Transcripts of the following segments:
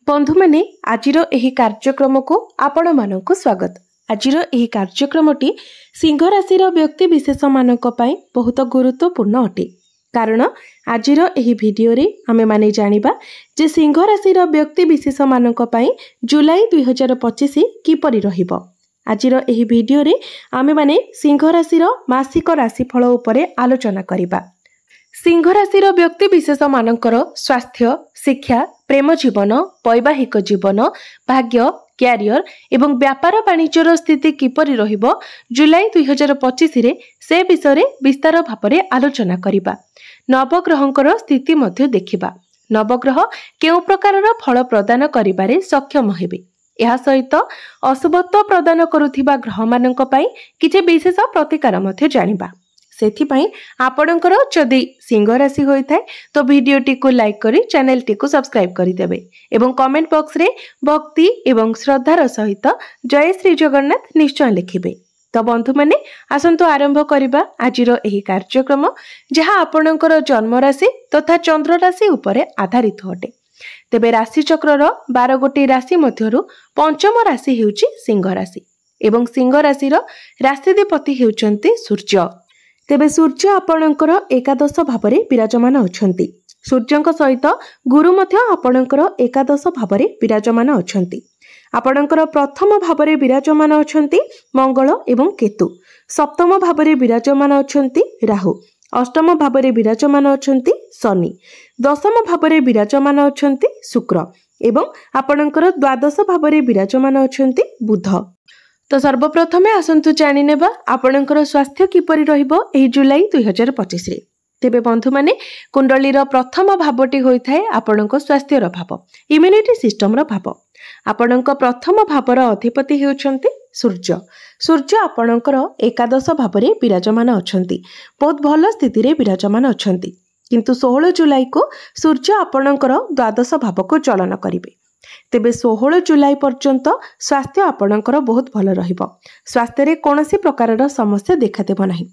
बंधु मैंने आजिर एही कार्यक्रम को आपण मानक स्वागत। आजिर एही कार्यक्रमटी सिंह राशि व्यक्ति विशेष मानक पई बहुत गुरुत्वपूर्ण अटे। कारण आजिर एही वीडियो रे आमे माने जानिबा जे सिंह राशि व्यक्ति विशेष मानक पई जुलाई 2025 किपरि रहिबो। आजिर एही वीडियो रे आमे माने सिंह राशि मासिक राशिफल उपरे आलोचना करिबा। सिंह राशि व्यक्ति विशेष मानकर स्वास्थ्य, शिक्षा, प्रेम जीवन, वैवाहिक जीवन, भाग्य, क्यारियर एवं व्यापार वाणिज्यर स्थिति किपरि रहिबो जुलाई 2025 रे से विषय रे विस्तार भाବରେ आलोचना करिबा। नवग्रहंकर स्थिति मध्ये देखिबा। नवग्रह केउ प्रकारर फल प्रदान करिबारे सक्षम हेबे। एहा सहित अशुभत्व प्रदान करुथिबा ग्रह मानक पई किछि विशेष प्रतिकार मध्ये जानिबा। सेथिपाई आपणकर जदि सिंह राशि होइथाय तो वीडियोटी को लाइक करी चैनल टी को सब्सक्राइब करी देबे एवं कमेंट बॉक्स रे भक्ति एवं श्रद्धार सहित जय श्री जगन्नाथ निश्चय लिखिबे। तो बंधु माने आसंतु आरंभ करिबा आजिर एही कार्यक्रम जहा आपणकर जन्म राशि तथा चंद्र राशि उपरे आधारित होटे। तेबे राशि चक्रर 12 गोटी राशि मध्यरु पंचम राशि हेउची सिंह राशि एवं सिंह राशि राशिधिपति हेउचंती सूर्य। तेबे सूर्य आपणकर एकादश भावरे विराजमान अछंती। सूर्यंक सहित गुरु मध्य आपणकर एकादश भावरे विराजमान अछंती। आपणकर प्रथम भावरे विराजमान अछंती मंगल एवं केतु, सप्तम भावरे विराजमान अछंती राहु, अष्टम भावरे विराजमान अछंती शनि, दशम भावरे विराजमान अछंती शुक्र एवं आपणकर द्वादश भावरे विराजमान अछंती बुध। तो सर्वप्रथमे आसंतु जानि नेबा आपणकर स्वास्थ्य किपरि रहिबो एही जुलाई 2025 रे। तेबे बंधु माने कुंडलीर प्रथम भावटी होइथाय आपणक स्वास्थ्यर भाव, इम्युनिटी सिस्टमर भाव। आपणक प्रथम भावर अधिपति हेउछंती सूर्य। सूर्य आपणकर एकादश भावरे विराजमान अछंती, बहुत भल स्थिति रे विराजमान अछंती। किंतु 16 जुलाई को सूर्य आपणकर द्वादश भाव को चलन करिवे। तेबे 16 जुलाई पर्यंत स्वास्थ्य आपणकर बहुत भल रहिबो। स्वास्थ्य रे कोनोसी प्रकारर समस्या देखा देबो नाही।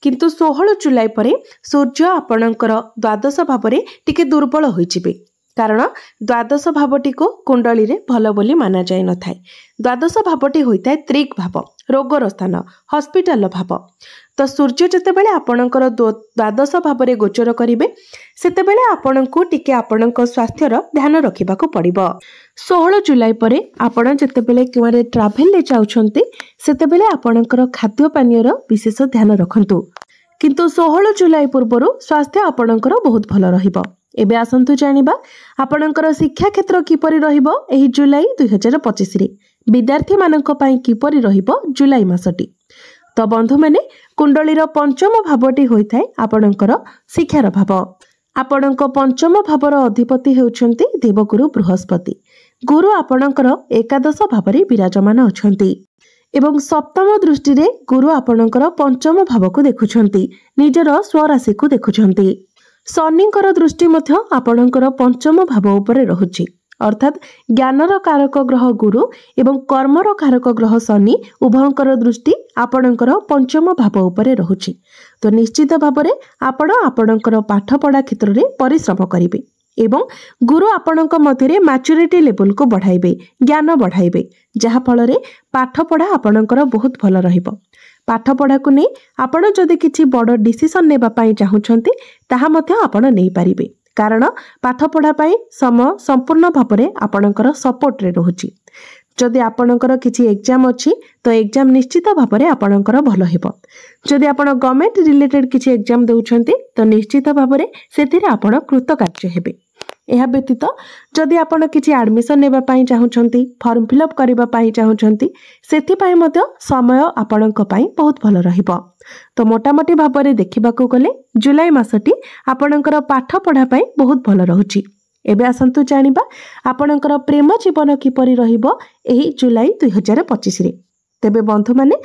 किंतु 16 जुलाई परे सूर्य आपणकर द्वादश भावरे टिके दुर्बल होई जिवे। कारण द्वादश भावटी को कुंडली रे भल बोली माना जाय न थाए। द्वादश भावटी होइताय त्रिक भाव, रोगर स्थान, हॉस्पिटल भाव। तो सूर्य जतेबेले आपणकर द्वादश भावरे गोचर करिवे सेतेबेले आपणको टिके आपणक स्वास्थ्यर ध्यान रखिबाको पड़िबो। 16 जुलाई परे आपण जतेबेले किवारे ट्रैवल ले जाउछंती सेतेबेले आपणकर खाद्य पानीयर विशेष ध्यान रखंतु। किंतु 16 जुलाई पूर्वरु स्वास्थ्य आपणकर बहुत भल रहिबो। एबे आसंतु जानिबा आपणकर शिक्षा क्षेत्र किपरि रहिबो एही जुलाई 2025 रे। विद्यार्थी मानक पई किपरि रहिबो जुलाई मासटी। तो बंधु माने कुंडलीर पंचम भावटी होइथाय आपणकर शिक्षार भाव। आपणक पंचम भावर अधिपति हेउछंती देवगुरु बृहस्पति। गुरु आपणकर एकादश भावरे विराजमान अछंती एवं सप्तम दृष्टि रे गुरु आपणकर पंचम भाव को देखुछंती, निजर स्वराशि को देखुछंती। शनिकर दृष्टि मध्य आपणकर पंचम भाव उपरे रहुछि, अर्थात ज्ञानर कारक ग्रह गुरु एवं कर्मर कारक ग्रह शनि उभयंकर दृष्टि आपणकर पंचम भाव उपरे रहुछि। तो निश्चित भावरे आपण आपणकर पाठ पढ़ा क्षेत्र रे परिश्रम करिवे एवं गुरु आपणक मध्यरे मैच्योरिटी लेवल को बढ़ाइबे, ज्ञान बढ़ाइबे, जहा फल रे पाठ पढ़ा आपणकर बहुत भल रहिबो। पाठ पढ़ा को नै आपण जदि किछि बड़ डिसिजन नेबा पई चाहुछंती ताहा मध्य आपण नै पारिबे। कारण पाठ पढ़ा पई समय संपूर्ण भावरे आपणकर सपोर्ट रे रहुछि। जदि आपणकर किछि एग्जाम अछि तो एग्जाम निश्चित भावरे आपणकर भल हेबो। जदि आपण गवर्नमेंट रिलेटेड किछि एग्जाम देउछंती तो निश्चित भावरे सेथिरे आपण कृतकार्य हेबे। एहा व्यतीत जदि आपण किछि एडमिशन नेबा पई चाहुछंती, फॉर्म फिलअप करबा पई चाहुछंती सेथि पई मध्य समय आपणक पई बहुत भल रहिबो। तो मोटामोटी भावरे देखिबाकू गले जुलाई मासटी आपणकर पाठ पढ़ा पई बहुत भल रहुछि। एबे आसंतु जानिबा आपणकर प्रेम जीवन किपरि रहिबो एही जुलाई 2025 रे। तेबे बंधु माने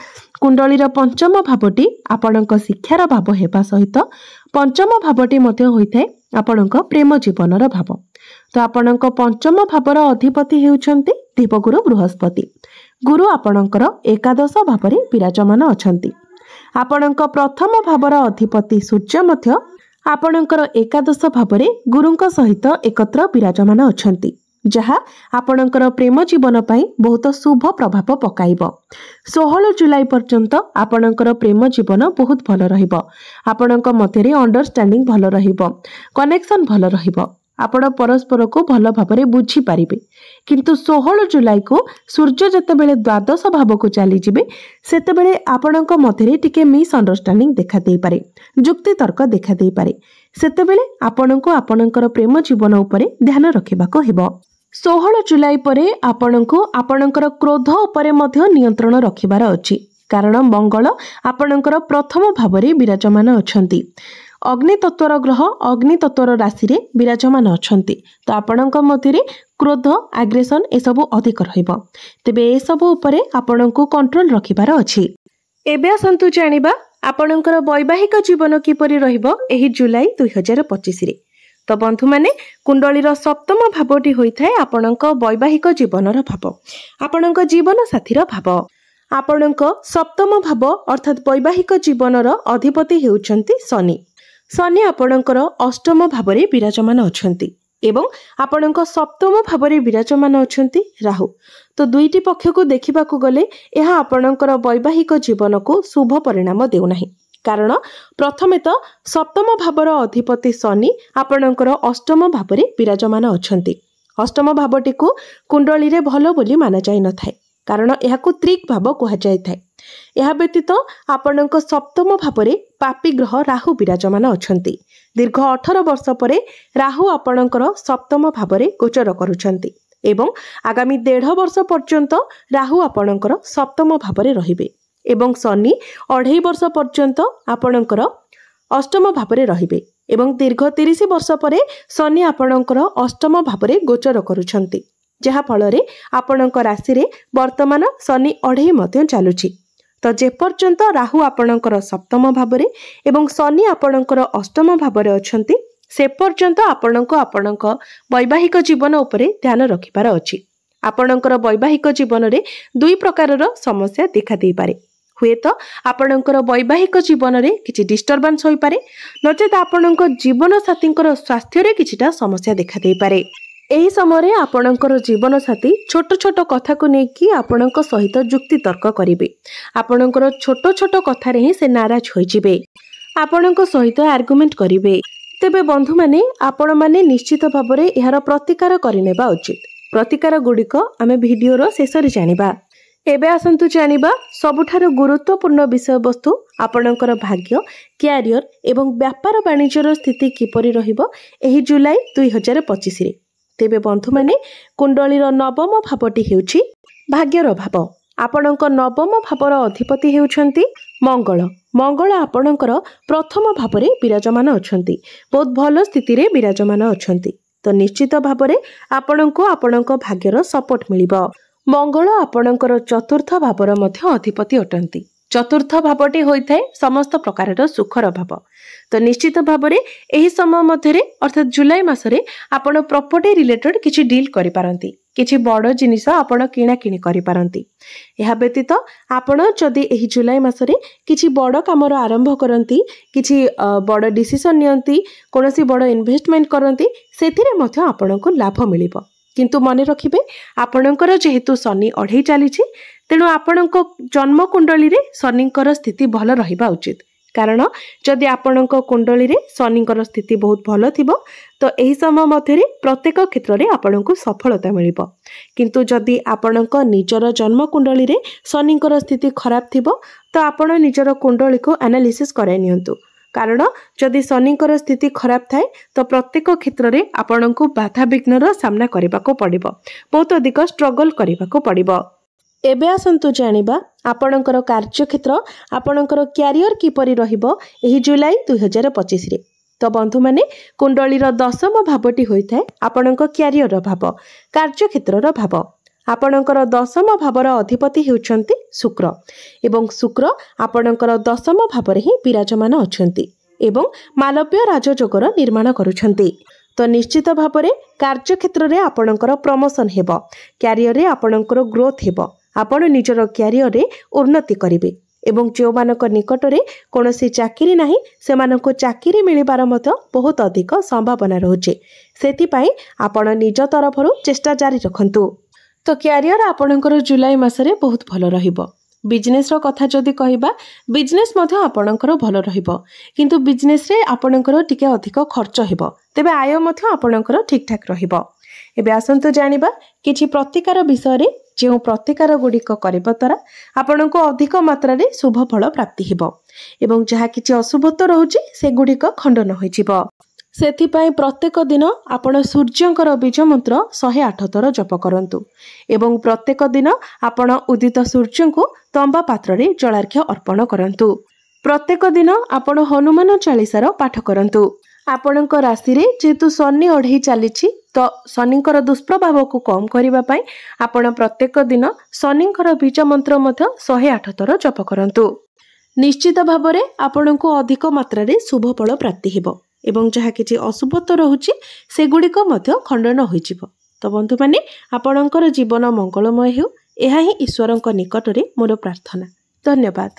कुंडलीर पंचम भावटी आपणक शिक्षार भाव हेबा सहित पंचम भावटी मध्य होइथाय आपणक प्रेम जीवनर भाव। तो आपणक पंचम भावर अधिपति हेउछंती देवगुरु बृहस्पति। गुरु आपणकर एकादश भावरे विराजमान अछंती। आपणक प्रथम भावर अधिपति सूर्य मध्य आपणकर एकादश भावरे गुरुंक सहित एकत्र विराजमान अछंती। जहाँ आपणकर प्रेम जीवन पाई बहुत शुभ प्रभाव पकाइब। 16 जुलाई पर्यंत आपणकर प्रेम जीवन बहुत भल रहिबो। आपणक मध्यरे अंडरस्टैंडिंग भल रहिबो, कनेक्शन भल रहिबो। आपण परस्पर को भल भाबरे बुझी पारिबे। किंतु 16 जुलाई को सूर्य जतेबेले द्वादश भाव को चली जिबे सेतेबेले आपणक मध्यरे टिके मिस अंडरस्टैंडिंग देखा देई पारे, जुक्ति तर्क देखा देई पारे। सेतेबेले आपणको आपणकर प्रेम जीवन उपरे ध्यान रखिबाको हेबो। 16 जुलाई परे आपणको आपणकर क्रोध उपरे मध्य नियंत्रण रखिबार अछि, कारण मंगल आपणकर प्रथम भावरे विराजमान अछंती। अग्नि तत्वर ग्रह अग्नि तत्वर राशि रे विराजमान अछंती, तो आपणक मध्यरे क्रोध आग्रेशन एसबु अधिक रहिबो। तेबे एसबु उपरे आपणको कंट्रोल रखिबार अछि। एबे आसंतु जानिबा आपणकर वैवाहिक जीवन किपरि रहिबो एही जुलाई 2025 रे। तो बंधु माने कुंडलीर सप्तम भावटी होइथाय आपणक वैवाहिक जीवनर भाव, आपणक जीवन साथीर भाव। आपणक सप्तम भाव अर्थात वैवाहिक जीवनर अधिपति हेउचंती शनि। शनि आपणकर अष्टम भावरे विराजमान अछंती एवं आपणक सप्तम भावरे विराजमान अछंती राहु। तो दुईटी पक्ष को देखिबा को गले यह आपणकर वैवाहिक जीवन को शुभ परिणाम देउ नाही, कारण प्रथमे तो सप्तम भावर अधिपति शनि आपणकर अष्टम भावरे विराजमान अछंती। अष्टम भावटी को कुंडली रे भलो बोली माना जाय न थाए, कारण यहाकू त्रिक भाव कहा जाय थाए। यह व्यतीत आपणक सप्तम भावरे पापी ग्रह राहु विराजमान अछंती। दीर्घ 18 वर्ष परे राहु आपणकर सप्तम भावरे गोचर करुछंती एवं आगामी 1.5 वर्ष पर्यंत राहु आपणकर सप्तम भावरे रहिबे एवं शनि 2.5 वर्ष पर्यंत आपणकर अष्टम भावरे रहिबे एवं दीर्घ 30 वर्ष परे शनि आपणकर अष्टम भावरे गोचर करुछंती, जहा फलरे आपणक राशि रे वर्तमान शनि 2.5 मध्य चालुछि। तो जे पर्यंत राहु आपणकर सप्तम भावरे एवं शनि आपणकर अष्टम भावरे अछंती से पर्यंत आपणक वैवाहिक जीवन उपरे ध्यान रखिबार अछि। आपणकर वैवाहिक जीवन रे दुई प्रकारर समस्या देखा देई पारे। हुए तो आपणकर वैवाहिक जीवन रे किछि डिस्टर्बेंस होई पारे, नचेत आपणक जीवन साथींकर स्वास्थ्य रे किछिटा समस्या देखा देई पारे। एही समय आपणकर जीवन साथी छोट छोट कथा को नेकी आपणक सहित जुक्ति तर्क करिवे। आपणकर छोट छोट कथा रे ही से नाराज होई जिवे, आपणक सहित आर्गुमेंट करिवे। तेबे बंधु माने आपण माने निश्चित भाबरे एहार प्रतिकार करिनेबा उचित। प्रतिकार गुडिक आमे भिडियोर शेष रे जानिबा। एबे आसंतु जानिबा सबुठार गुरुत्वपूर्ण विषय वस्तु आपणकर भाग्य, क्यारियर एवं व्यापार वाणिज्यर स्थिति किपरि रहिबो एही जुलाई 2025 रे। तेबे बंधु माने कुंडलीर नवम भावटी हेउछि भाग्यर भाव। आपणक नवम भावर अधिपति हेउछंती मंगल। मंगल आपणकर प्रथम भावरे विराजमान अछंती, बहुत भलो स्थिति रे विराजमान अछंती। तो निश्चित भावरे आपणको आपणक भाग्यर सपोर्ट मिलिबो। मंगल आपणकर चतुर्थ भावर मध्य अधिपति अटंती। चतुर्थ भावटी होइथाय समस्त प्रकारर सुखर भाव। तो निश्चित भावरे एही समय मध्यरे अर्थात जुलाई मासरे आपण प्रॉपर्टी रिलेटेड किछि डील करि पारंती, किछि बड़ जिनिस आपण किणा किणी करि पारंती। एहा व्यतीत आपण जदि एही जुलाई मासरे किछि बड़ कामर आरंभ करंती, किछि बड़ डिसिजन नियंती, कोनोसी बड़ इन्वेस्टमेंट करंती, सेथिरे मध्य आपणको लाभ मिलिबो। किंतु मने रखिबे आपणकर जेहेतु शनि 2.5 चलीछि, तेणु आपणको जन्म कुंडली रे शनिकर स्थिति भल रहिबा उचित। कारण जदि आपणक कुंडली रे शनिकर स्थिति बहुत भल थिबो तो एही समय मध्यरे प्रत्येक क्षेत्र रे आपणको सफलता मिलिबो। किंतु जदि आपणक निजर जन्म कुंडली रे शनिकर स्थिति खराब थिबो तो आपण निजर कुंडली को एनालिसिस कराय नियंतु। कारण जदि शनिकर स्थिति खराब थाए तो प्रत्येक क्षेत्र रे आपणको बाधा विघ्नर सामना करबाको पड़िबो, बहुत अधिक स्ट्रगल करबाको पड़िबो। एबे आसंतु जानिबा आपणकर कार्यक्षेत्र आपणकर क्यारियर किपरि रहिबो एही जुलाई 2025 रे। तो बंधु माने कुंडलीर दशम भावटी होइथाय आपणक क्यारियर भाव, कार्यक्षेत्रर भाव। आपणकर दशम भावर अधिपति हेउछंती शुक्र एवं शुक्र आपणकर दशम भावरे ही विराजमान अछंती एवं मालव्य राजयोगर निर्माण करुछंती। तो निश्चित भावरे कार्यक्षेत्र रे आपणकर प्रमोशन हेबो, क्यारियर रे आपणकर ग्रोथ हेबो, आपण निजर क्यारियर रे उन्नति करिवे एवं जो मानक निकटरे कौनसी चाकरी नाही सेमानंको चाकरी मिलिबार मध्य बहुत अधिक संभावना रहुचे। सेथिपाई आपण निज तरफरु चेष्टा जारी रखंतु। तो क्यारियर आपणकर जुलाई मासरे बहुत भल रहिबो। बिजनेस रो कथा जदि कहिबा बिजनेस मध्य आपणकर भल रहिबो, किंतु बिजनेस रे आपणकर टिके अधिक खर्च हेबो, तेबे आय मध्य आपणकर ठीक ठाक रहिबो। एबे आसंतु जानिबा किछि प्रतिकार विषय रे जे प्रतिकार गुडिक करिबा द्वारा आपणको अधिक मात्रा रे शुभ फल प्राप्ति हेबो एवं जहा किछि अशुभत्व रहुछि से गुडिक खंडन होइजिबो। सेथिपाई प्रत्येक दिन आपण सूर्यंकर बीज मंत्र 108 थर जप करंतु एवं प्रत्येक दिन आपण उदित सूर्य को तंबा पात्र रे जलार्घ्य अर्पण करंतु। प्रत्येक दिन आपण हनुमान चालीसार पाठ करंतु। आपणक राशि रे जेतु शनि ओढ़ई चलीछि तो शनिकर दुष्प्रभाव को कम करिबा पई आपण प्रत्येक दिन शनिकर बीज मंत्र मध्य 108 थर जप करंतु। निश्चित भाव रे आपणको अधिक मात्रा रे शुभ फल प्राप्ति हेबो एवं जहा किछि अशुभत्व रहुछि से गुडिक मध्य खंडन होइजिबो। तो बंधु माने आपणकर जीवन मंगलमय हेउ, एहा ही ईश्वरक निकटरे मोर प्रार्थना। धन्यवाद।